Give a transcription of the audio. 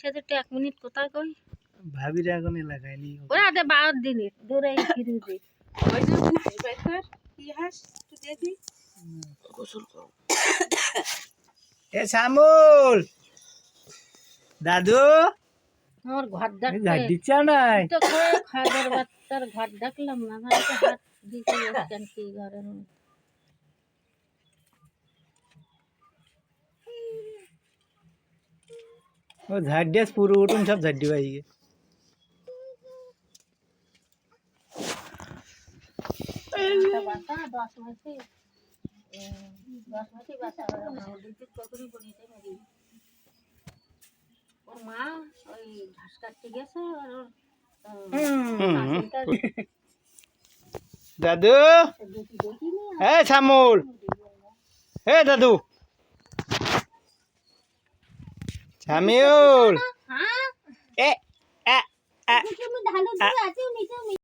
সাথে 1 মিনিট কথা কই ভাবির আগুনে লাগাইলি ওরা দে 12 দিন দূরে ফিরে দে ওই যে বেকার কি হাস তুই দেখি গোসল কর এ শ্যামল দাদু আমার ঘর ডাক দিচ্ছা নাই তো খাবার বাচ্চার ঘর ডাকলাম না আমার তো হাত দিতে আসছেন কি ঘরের ও ঝাড় পুরো উঠুন সব ঝাড় দিবাই বাচ্চা 10 মাসে 10 মাসে বাচ্চা দিতে কখনই বনিতে মেরি ওর মা ওই ঘাস কাটতে গেছে আর দাদু এ শ্যামল এ দাদু শ্যামল হ্যাঁ এ তুমি ঢালু দিয়ে আছো নিচে